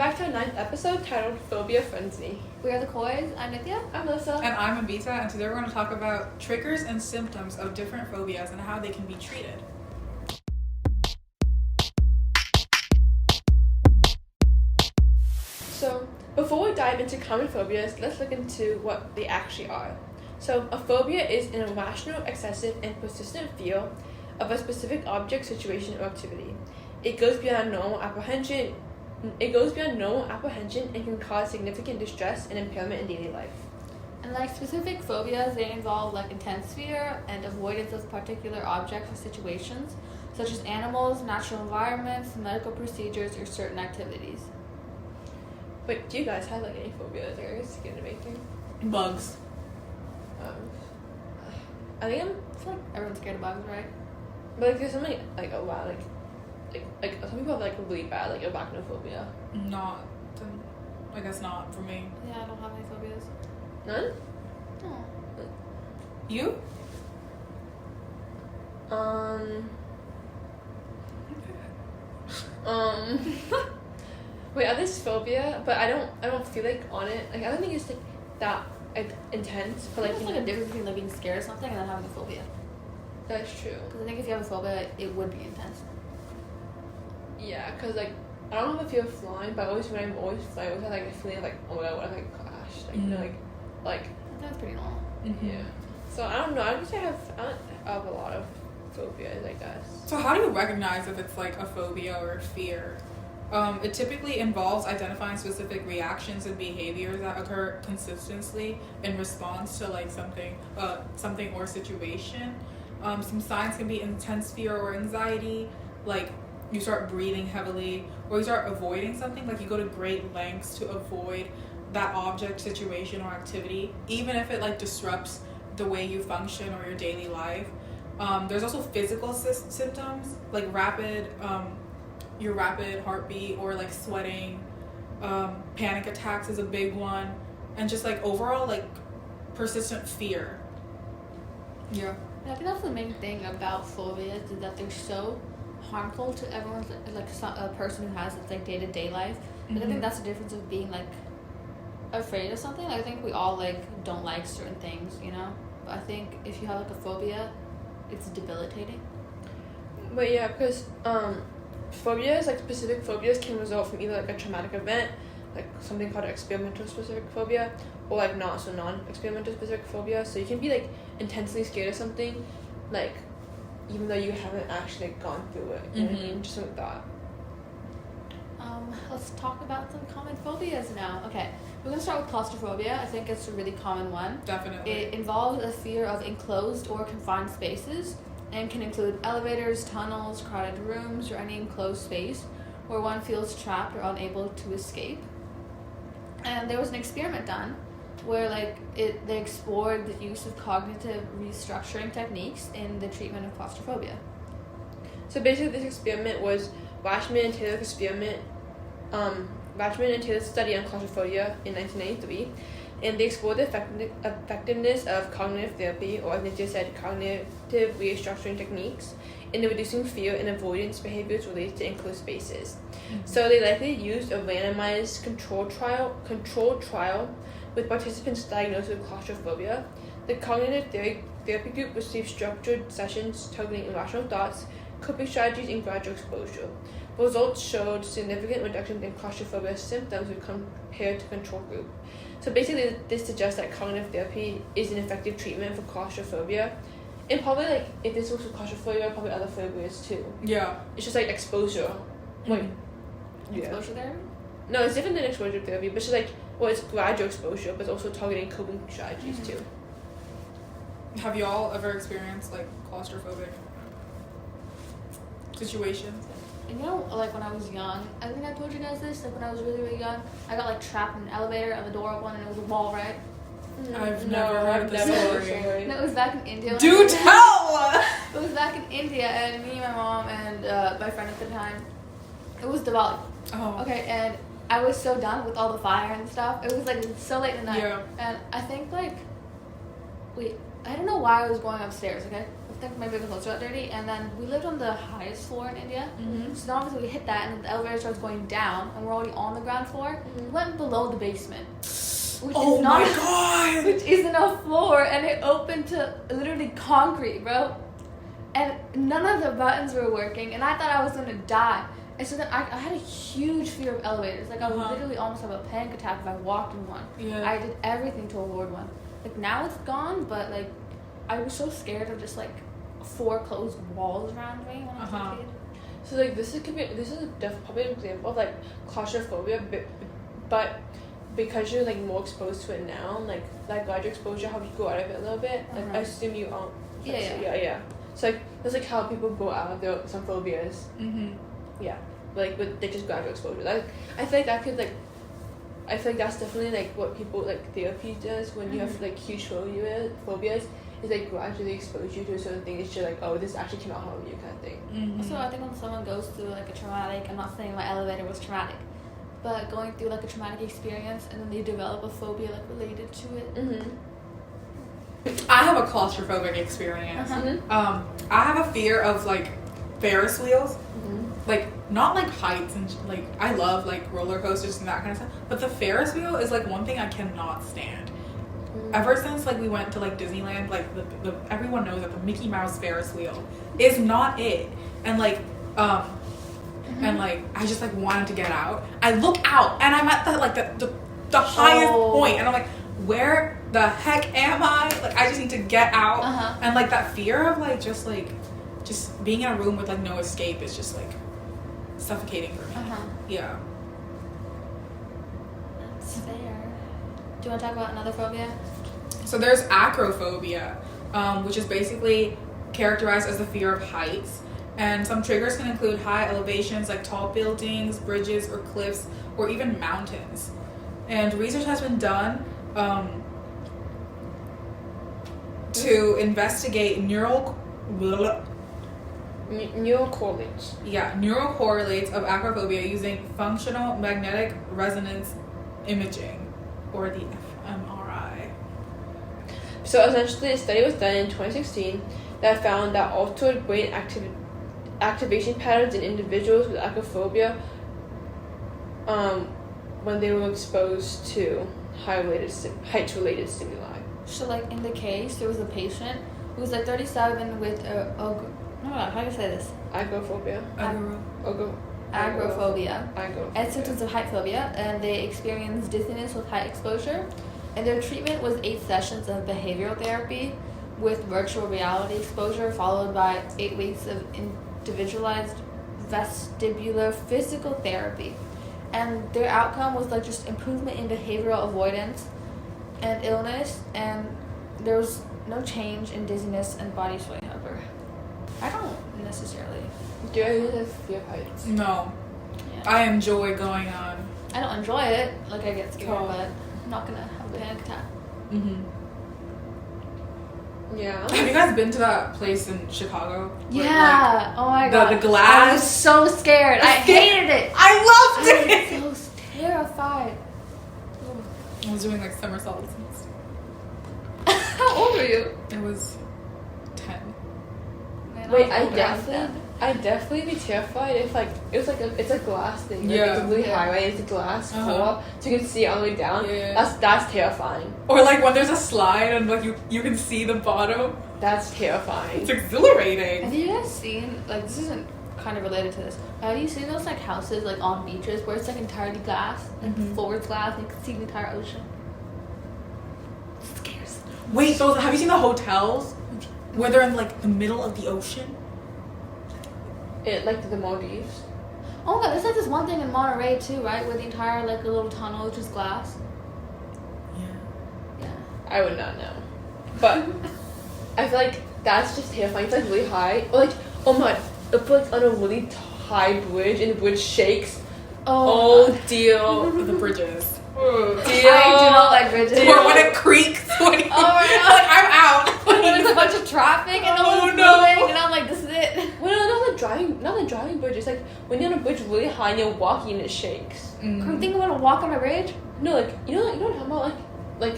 back to our 9th episode titled Phobia Frenzy. We are the Kois. I'm Nithya. I'm Melissa. And I'm Abita, and today we're going to talk about triggers and symptoms of different phobias and how they can be treated. So, before we dive into common phobias, let's look into what they actually are. So, a phobia is an irrational, excessive, and persistent fear of a specific object, situation, or activity. It goes beyond normal apprehension. And can cause significant distress and impairment in daily life. And specific phobias, they involve intense fear and avoidance of particular objects or situations, such as animals, natural environments, medical procedures, or certain activities. Wait, do you guys have any phobias that are scared of anything? Bugs. I think I feel like everyone's scared of bugs, right? but there's something a lot like some people have really bad arachnophobia. I guess not for me. Yeah, I don't have any phobias. None? No. You? Wait, this phobia, but I don't feel on it. I don't think it's that intense. But there's a difference between being scared of something and then having a phobia. That's true. Because I think if you have a phobia, it would be intense. Yeah, because I don't have a fear of flying, but when I'm always flying, I always have a feeling of oh my god, what if I crash? I think that's pretty normal. Mm-hmm. Yeah. So I don't know. I guess I have a lot of phobias, I guess. So how do you recognize if it's a phobia or a fear? It typically involves identifying specific reactions and behaviors that occur consistently in response to something or situation. Some signs can be intense fear or anxiety, you start breathing heavily, or you start avoiding something, you go to great lengths to avoid that object, situation, or activity, even if it disrupts the way you function or your daily life. There's also physical symptoms, your rapid heartbeat or sweating. Panic attacks is a big one, and just overall persistent fear. Yeah. I think that's the main thing about phobias, is that they're so harmful to everyone's a person who has its day-to-day life. But I think that's the difference of being afraid of something. I think we all don't like certain things, but I think if you have a phobia, it's debilitating. But yeah, because phobias, specific phobias, can result from either a traumatic event, something called experimental specific phobia, or not so non-experimental specific phobia. So you can be intensely scared of something, even though you haven't actually gone through it. You know what I mean? Just like that. Let's talk about some common phobias now. Okay, we're gonna start with claustrophobia. I think it's a really common one. Definitely. It involves a fear of enclosed or confined spaces and can include elevators, tunnels, crowded rooms, or any enclosed space where one feels trapped or unable to escape. And there was an experiment done where they explored the use of cognitive restructuring techniques in the treatment of claustrophobia. So basically, this experiment was Rashman and Taylor's study on claustrophobia in 1993, and they explored the effectiveness of cognitive therapy, or as Nithya said, cognitive restructuring techniques, in reducing fear and avoidance behaviors related to enclosed spaces. So they likely used a randomized controlled trial with participants diagnosed with claustrophobia. The cognitive therapy group received structured sessions targeting irrational thoughts, coping strategies, and gradual exposure. Results showed significant reductions in claustrophobia symptoms when compared to control group. So basically, this suggests that cognitive therapy is an effective treatment for claustrophobia. And probably, if this was for claustrophobia, probably other phobias too. Yeah. It's just exposure. Wait. Yeah. Exposure therapy? No, it's different than exposure therapy, but it's just it's gradual exposure, but it's also targeting coping strategies too. Have y'all ever experienced claustrophobic situations? And when I was young, I think I told you guys this, when I was really, really young, I got trapped in an elevator and the door opened and it was a wall, right? I've never heard this story. No, it was back in India. Do tell! It was back in India, and me, my mom, and my friend at the time, it was Diwali. Oh. Okay, and I was so done with all the fire and stuff. It was so late at night. Yeah. And I think I don't know why I was going upstairs, okay? think maybe the clothes got dirty, and then we lived on the highest floor in India. Mm-hmm. So then obviously we hit that, and then the elevator starts going down, and we're already on the ground floor. We went below the basement, which Oh is not my god! which isn't a floor, and it opened to literally concrete, bro. And none of the buttons were working, and I thought I was gonna die. And so then I had a huge fear of elevators. Like, I would literally almost have a panic attack if I walked in one. Yeah. I did everything to avoid one. Like, now it's gone, but like, I was so scared of just like 4 closed walls around me when I was a kid. So like this is probably an example of like claustrophobia, but because you're like more exposed to it now, like larger exposure helps you go out of it a little bit. Like I assume you aren't. Yeah. So like that's like how people go out of their some phobias. Mm-hmm. Yeah, like with they just gradual exposure. Like I feel like that could like. I feel like that's definitely like what people like therapy does when you have like huge phobias. Is like gradually expose you to a certain thing. It's just like, oh, this actually cannot harm you, kind of thing. Mm-hmm. So I think when someone goes through like a traumatic, I'm not saying my elevator was traumatic, but going through like a traumatic experience and then they develop a phobia like related to it. I have a claustrophobic experience. I have a fear of like Ferris wheels. Like not like heights and like I love like roller coasters and that kind of stuff, but the Ferris wheel is like one thing I cannot stand. Ever since like we went to like Disneyland, like the everyone knows that the Mickey Mouse Ferris wheel is not it, and like and like I just like wanted to get out. I look out and I'm at the highest point, and I'm like, where the heck am I? Like I just need to get out, and like that fear of like just being in a room with like no escape is just like suffocating for me. Yeah. That's fair. Do you want to talk about another phobia? So there's acrophobia, which is basically characterized as the fear of heights. And some triggers can include high elevations like tall buildings, bridges, or cliffs, or even mountains. And research has been done to investigate neural correlates. Yeah, neural correlates of acrophobia using functional magnetic resonance imaging, or the fMRI. So essentially, a study was done in 2016 that found that altered brain activation patterns in individuals with acrophobia when they were exposed to height-related stimuli. So like in the case, there was a patient who was like 37 with how do you say this? Agoraphobia. Agoraphobia. And symptoms of height phobia, and they experienced dizziness with height exposure. And their treatment was 8 sessions of behavioral therapy with virtual reality exposure, followed by 8 weeks of individualized vestibular physical therapy. And their outcome was like just improvement in behavioral avoidance and illness, and there was no change in dizziness and body sway, however. I don't necessarily. Do you have fear of heights? No. Yeah. I enjoy going on. I don't enjoy it. Like, I get scared, but I'm not gonna have a panic attack. Yeah. Have you guys been to that place in Chicago? Yeah. Oh my god. The glass. I was so scared. I hated it. I loved it. I was so terrified. I was doing like somersaults and stuff. How old were you? I was 10. Man, Wait, I'd definitely be terrified if like it was like it's a glass thing. Like, it's a really high, right? It's a glass floor, so you can see it all the way down. Yeah. That's terrifying. Or like when there's a slide and like you can see the bottom. That's terrifying. It's exhilarating. Have you guys seen, like, this isn't kind of related to this, have you seen those like houses like on beaches where it's like entirely glass, like forward glass, and you can see the entire ocean? It scares me. Wait, have you seen the hotels where they're in like the middle of the ocean? It like the Maldives. Oh my god, there's like this one thing in Monterey too, right? Where the entire like a little tunnel is just glass. Yeah. I would not know, but I feel like that's just terrifying. It's like really high, or like oh my, if like on a really high bridge and the bridge shakes. Oh deal. The bridges. Deal. I do not like bridges. Or when it creaks. When like I'm out. When there's a bunch of traffic and no one's moving, and I'm like, this is it. Well, not the driving bridge. It's like when you're on a bridge really high and you're walking and it shakes. I'm thinking I'm gonna walk on a bridge. No, like you know what I'm talking about, like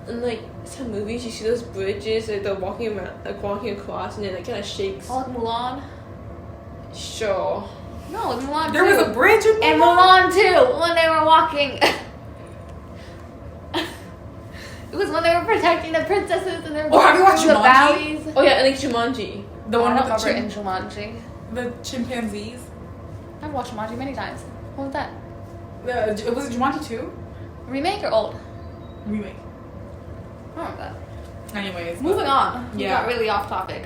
and like some movies you see those bridges like they're walking around, like walking across, and it like kind of shakes. Oh, like Mulan. Sure. No, in Mulan There too. was a bridge in And Mulan? Mulan too, when they were walking. It was when they were protecting the princesses and they were Oh, have you watched through the Jumanji? valleys. Oh yeah, and like Jumanji. The one I with don't the, remember in Jumanji. the chimpanzees? I've watched Jumanji many times. What was that? Was it Jumanji 2? Remake or old? Remake. I don't remember that. Anyways. Moving on. We Yeah. got really off topic.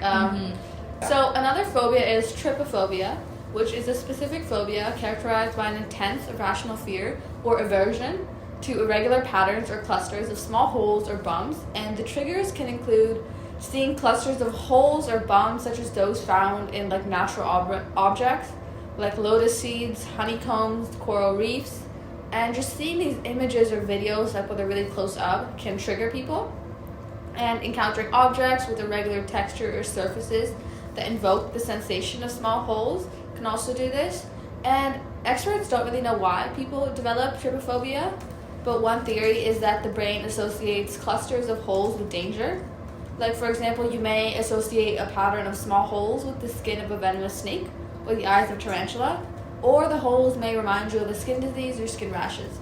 So another phobia is trypophobia, which is a specific phobia characterized by an intense irrational fear or aversion to irregular patterns or clusters of small holes or bumps, and the triggers can include seeing clusters of holes or bumps such as those found in like natural objects like lotus seeds, honeycombs, coral reefs, and just seeing these images or videos like when they're really close up can trigger people. And encountering objects with irregular texture or surfaces that invoke the sensation of small holes can also do this. And experts don't really know why people develop trypophobia, but one theory is that the brain associates clusters of holes with danger. Like, for example, you may associate a pattern of small holes with the skin of a venomous snake or the eyes of a tarantula, or the holes may remind you of a skin disease or skin rashes.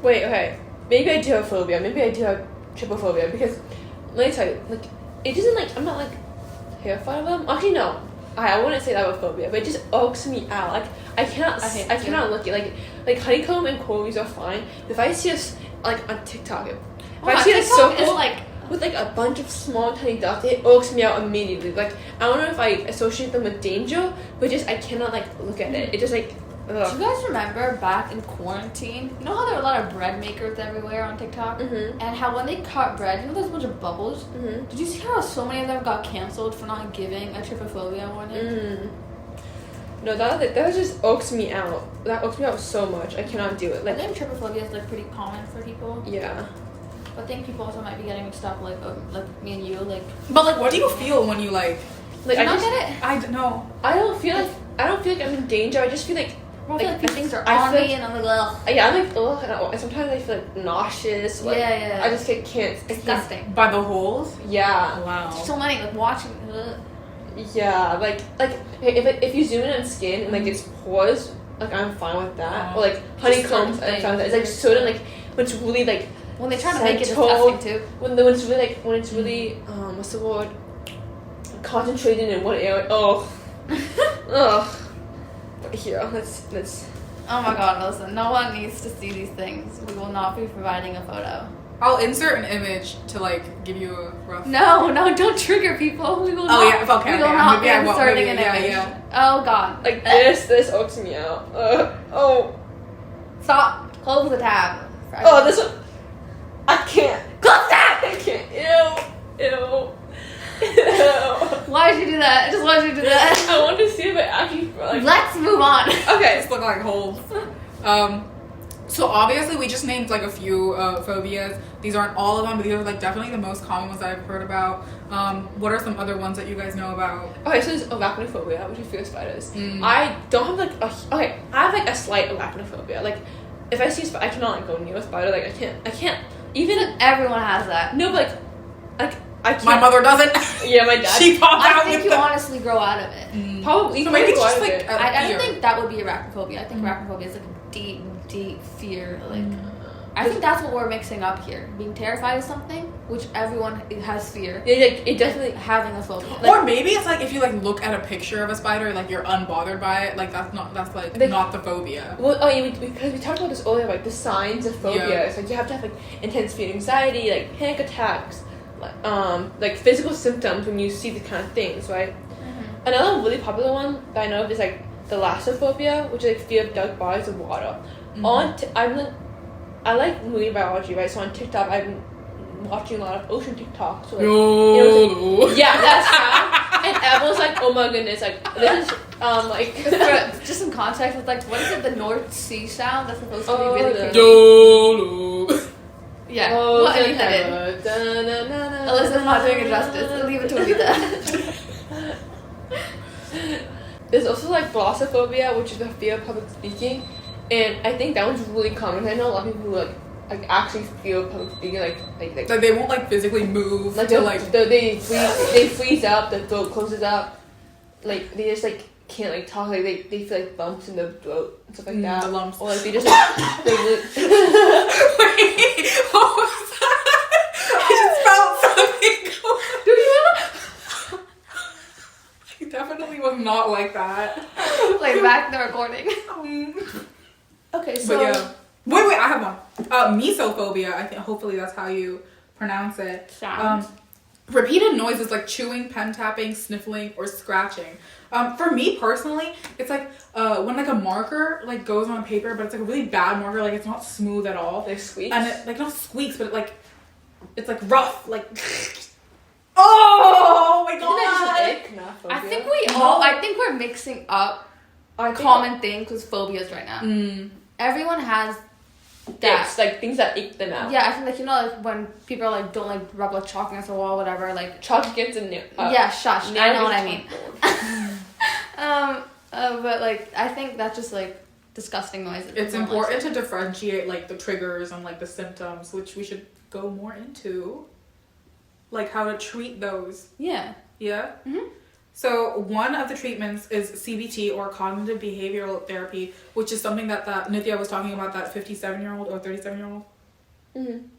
Wait, okay. Maybe I do have phobia. Maybe I do have trypophobia because let me tell you, like it doesn't like I'm not like terrified of them. Actually, no. I wouldn't say that with phobia, but it just irks me out. Like I cannot look at like honeycomb and coral reefs are fine. If I see us like on TikTok, if I see a TikTok is circle like with like a bunch of small tiny dots, it irks me out immediately. Like I don't know if I associate them with danger, but just I cannot like look at it. It just like. Do you guys remember back in quarantine? You know how there were a lot of bread makers everywhere on TikTok? Mm-hmm. And how when they cut bread, you know there's a bunch of bubbles? Mm-hmm. Did you see how so many of them got canceled for not giving a trypophobia warning? Mm. No, that just irks me out. That irks me out so much. I cannot do it. I Like think trypophobia is like pretty common for people. yeah. But I think people also might be getting mixed up like me and you, like. But like, what do you feel when you like? Like Do you I not just get it? I don't know. I don't feel like I'm in danger. I just feel like I feel like these things are I on feel me and I'm like, ugh. yeah, I'm like ugh, and sometimes I feel like nauseous. Like, Yeah. I just can't. Disgusting. By the holes? Yeah. Wow. So many, like watching. Ugh. Yeah, like if you zoom in on skin and like it's pores, like I'm fine with that. Or like honeycombs, I'm fine with that. It's like certain like when it's really like When they try to make it Central- disgusting too. when it's really like when it's really what's the word, concentrated in one area. Oh, ugh. But here, let's. Oh my god, listen, no one needs to see these things. We will not be providing a photo. I'll insert an image to like give you a rough. No, don't trigger people. We will not. Oh, yeah, okay, We will okay, not maybe I be won't, inserting maybe, an yeah, image. yeah. Oh god. Like this irks me out. Oh. Stop. Close the tab. Oh, this one. I can't. Close tab! I can't. Ew. Why did you do that? I just wanted you to do that. I want to see if it actually like. Let's move on. Okay. These look like holes. So obviously we just named like a few phobias. These aren't all of them, but these are like definitely the most common ones that I've heard about. What are some other ones that you guys know about? Okay, so there's arachnophobia, which is fear of spiders. I don't have like I have like a slight arachnophobia. Like if I see a spider, I cannot like go near a spider. Like I can't even. Everyone has that. No, but like I can't. My mother doesn't. Yeah, my dad. She popped I out think with you the- honestly grow out of it. Probably. So maybe it's just go out of like it. I don't fear. think that would be arachnophobia. I think arachnophobia is like a deep fear. Like I think that's what we're mixing up here. Being terrified of something, which everyone has fear. Yeah, like it definitely. Having a phobia. Or maybe it's like if you like look at a picture of a spider, like you're unbothered by it. Like that's not Like- not the phobia. Well, because we talked about this earlier, like the signs of phobia. Yeah. It's like you have to have like intense fear, anxiety, like panic attacks, like physical symptoms when you see the kind of things, right? Another really popular one that I know of is like thalassophobia, which is like fear of dark bodies of water. I like marine biology, right? So on TikTok, I've been watching a lot of ocean TikToks. So like, No. yeah, that's how. And everyone's like, oh my goodness, like this is like. For just some context, with like what is it? The North Sea sound that's supposed to be Oh, really the- crazy. Yeah. Oh, What Anita did. Elizabeth's not doing it justice. Leave it to Anita. There's also like glossophobia, which is the fear of public speaking, and I think that one's really common. I know a lot of people who like like actually feel public speaking, like they won't like physically move like to like they freeze up, the throat closes up, like they just like can't like talk, like they feel like bumps in the throat and stuff like that. The lumps. Or like they just like, Wait, what was that? I just felt something. do you know? It definitely was not like that. Like back the recording. Okay, so But yeah. Wait, I have one. Mesophobia, I think hopefully that's how you pronounce it. Sounds. Repeated noises like chewing, pen tapping, sniffling, or scratching. For me personally, it's like when like a marker like goes on paper, but it's like a really bad marker, like it's not smooth at all. like squeaks. And it like not squeaks, but it's like rough, like oh my Isn't that god. just ick? Not phobia? I think we're mixing up common things with phobias right now. Everyone has that. It's like things that ache them out. Yeah, I think like, you know, like when people are like, don't like rub like chalk against the wall, whatever, like Chalk gets in there. yeah, shush. I know what I mean. mean. But like I think that's just like disgusting noises. It's important to differentiate like the triggers and like the symptoms, which we should go more into, like how to treat those. Yeah. Yeah. So one of the treatments is CBT, or cognitive behavioral therapy, which is something that Nithya was talking about, that 57-year-old or 37-year-old.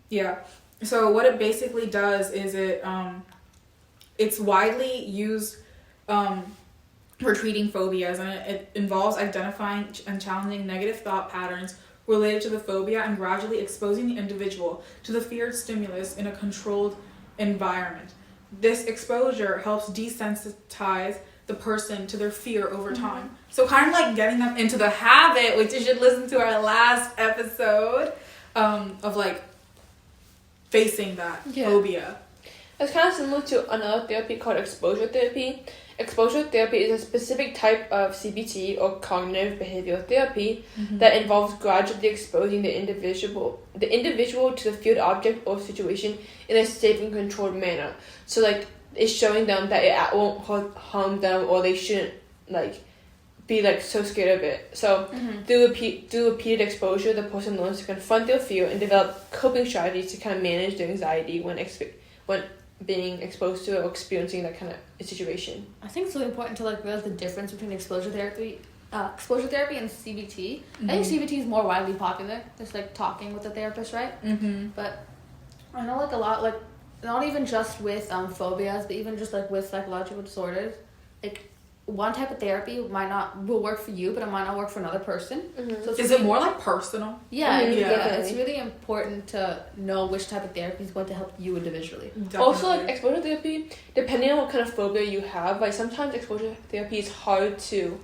Yeah. So what it basically does is it's widely used for treating phobias, and it involves identifying and challenging negative thought patterns related to the phobia and gradually exposing the individual to the feared stimulus in a controlled environment. This exposure helps desensitize the person to their fear over time. So kind of like getting them into the habit, which you should listen to our last episode, of like facing that phobia. It's kind of similar to another therapy called exposure therapy. Exposure therapy is a specific type of CBT, or cognitive behavioral therapy, that involves gradually exposing the individual to the field object or situation in a safe and controlled manner. So like it's showing them that it won't harm them, or they shouldn't like be like so scared of it. So through repeated exposure, the person learns to confront their fear and develop coping strategies to kind of manage their anxiety when being exposed to or experiencing that kind of situation. I think it's really important to like realize the difference between exposure therapy and CBT. I think CBT is more widely popular. Just like talking with the therapist, right? But I know like a lot, like not even just with phobias, but even just like with psychological disorders, like one type of therapy will work for you, but it might not work for another person. So Is it more like personal? Yeah, Yeah. it's really important to know which type of therapy is going to help you individually. Definitely. Also, like exposure therapy, depending on what kind of phobia you have, like sometimes exposure therapy is hard to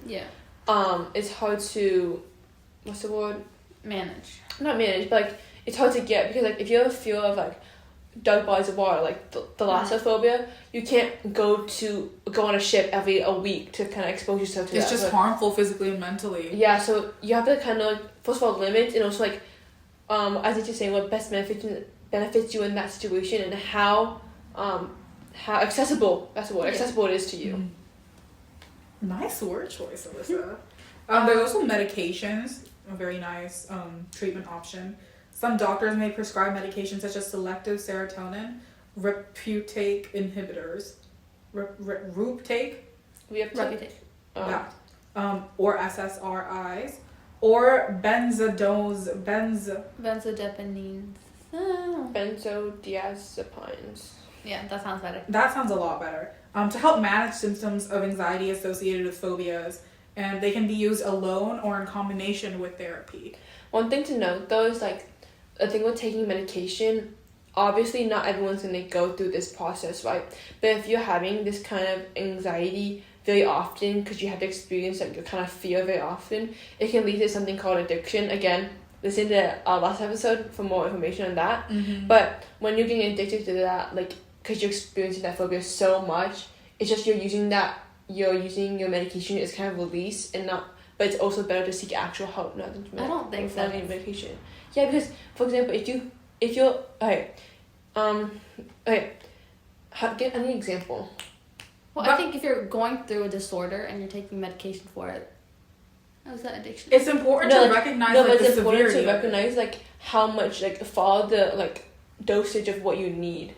what's the word? Manage. Not manage, but like it's hard to get, because like if you have a fear of like dark bodies of water, like the thalassophobia, you can't go on a ship every a week to kind of expose yourself to it's that. just like, harmful physically and mentally. Yeah, so you have to kind of like, first of all, limit, and also like as you're saying, what best benefits you in that situation, and how accessible, that's the word, accessible it is to you. Nice word choice, Alyssa. There's also medications, a very nice treatment option. Some doctors may prescribe medications such as selective serotonin reuptake inhibitors, reuptake, or SSRIs, or Benzodiazepines. Benzodiazepines. Yeah, that sounds better. That sounds a lot better. To help manage symptoms of anxiety associated with phobias, and they can be used alone or in combination with therapy. One thing to note though is like the thing with taking medication, obviously not everyone's gonna go through this process, right? But if you're having this kind of anxiety very often, because you have to experience like your kind of fear very often, it can lead to something called addiction. Again, listen to our last episode for more information on that. But when you're getting addicted to that, like because you're experiencing that phobia so much, it's just you're using your medication as kind of release, and not. But it's also better to seek actual help, not than I don't think so. medication. Yeah, because for example, if you're give any example. Well, I think if you're going through a disorder and you're taking medication for it, How's that addiction? It's important to recognize but like, the it's important severity to recognize like how much like follow the like dosage of what you need.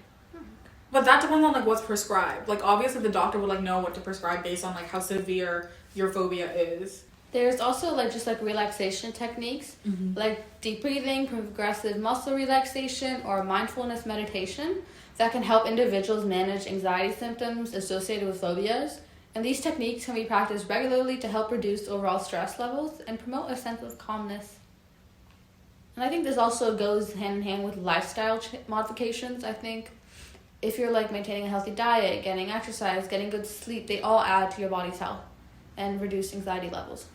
But that depends on like what's prescribed. Like obviously the doctor would like know what to prescribe based on like how severe your phobia is. There's also like just like relaxation techniques, like deep breathing, progressive muscle relaxation, or mindfulness meditation that can help individuals manage anxiety symptoms associated with phobias. And these techniques can be practiced regularly to help reduce overall stress levels and promote a sense of calmness. And I think this also goes hand in hand with lifestyle modifications. I think if you're like maintaining a healthy diet, getting exercise, getting good sleep, they all add to your body's health and reduce anxiety levels.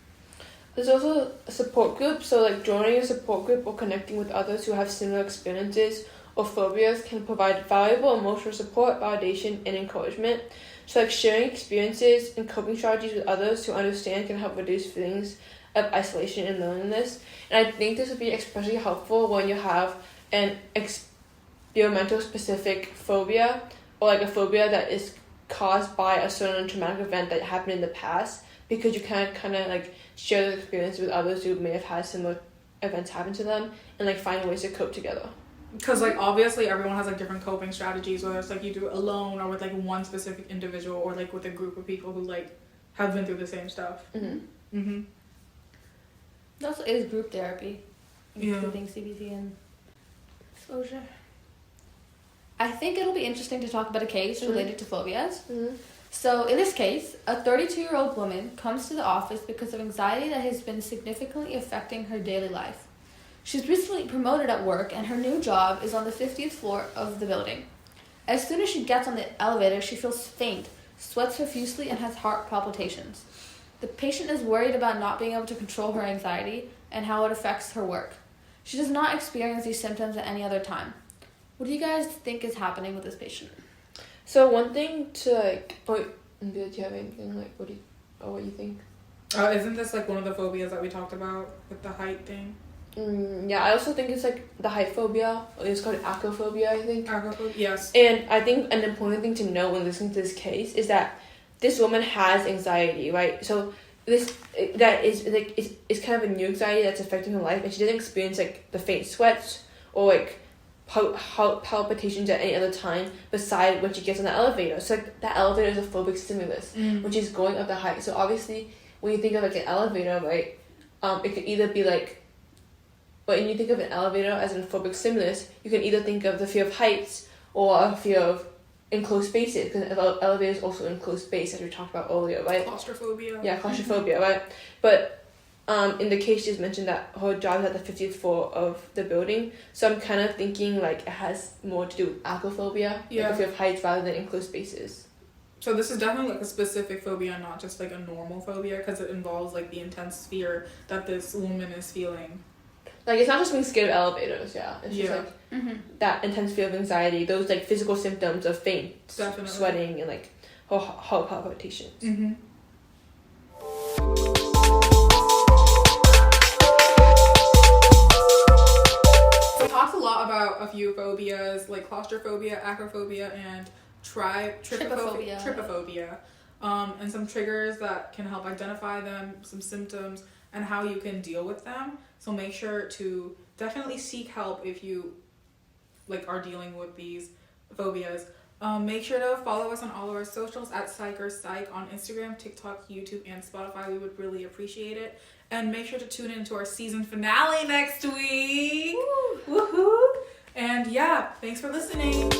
There's also a support group, so like joining a support group or connecting with others who have similar experiences or phobias can provide valuable emotional support, validation, and encouragement. So like sharing experiences and coping strategies with others who understand can help reduce feelings of isolation and loneliness. And I think this would be especially helpful when you have an experimental specific phobia or like a phobia that is caused by a certain traumatic event that happened in the past, because you can kind of like share the experience with others who may have had similar events happen to them and like find ways to cope together. Because like obviously everyone has like different coping strategies, whether it's like you do it alone or with like one specific individual or like with a group of people who like have been through the same stuff. There also is group therapy, including CBT and exposure. I think it'll be interesting to talk about a case related to phobias. So in this case, a 32-year-old woman comes to the office because of anxiety that has been significantly affecting her daily life. She's recently promoted at work, and her new job is on the 50th floor of the building. As soon as she gets on the elevator, she feels faint, sweats profusely, and has heart palpitations. The patient is worried about not being able to control her anxiety and how it affects her work. She does not experience these symptoms at any other time. What do you guys think is happening with this patient? So one thing to like, do you have anything like what you think? Isn't this like one of the phobias that we talked about with the height thing? Yeah, I also think it's like the height phobia. It's called acrophobia, I think. Acrophobia, yes. And I think an important thing to know when listening to this case is that this woman has anxiety, right? So that is like it's kind of a new anxiety that's affecting her life, and she doesn't experience like the faint sweats or like palpitations at any other time beside when she gets on the elevator. So like that elevator is a phobic stimulus, which is going up the height. So obviously when you think of like an elevator, right, it could either be like, but when you think of an elevator as a phobic stimulus, you can either think of the fear of heights or a fear of enclosed spaces, because an elevator is also enclosed space, as we talked about earlier, right? Claustrophobia. Yeah, claustrophobia, right? But in the case, she just mentioned that her job is at the 50th floor of the building, so I'm kind of thinking like it has more to do with acrophobia, like the fear of heights rather than enclosed spaces. So this is definitely like a specific phobia, not just like a normal phobia, because it involves like the intense fear that this woman is feeling. Like, it's not just being scared of elevators, It's just like that intense fear of anxiety, those like physical symptoms of faint, sweating, and like heart palpitations. We talked a lot about a few phobias like claustrophobia, acrophobia, and trypophobia. And some triggers that can help identify them, some symptoms, and how you can deal with them. So make sure to definitely seek help if you like are dealing with these phobias. Make sure to follow us on all of our socials at PsychOrPsych on Instagram, TikTok, YouTube, and Spotify. We would really appreciate it. And make sure to tune in to our season finale next week. Woohoo! And yeah, thanks for listening.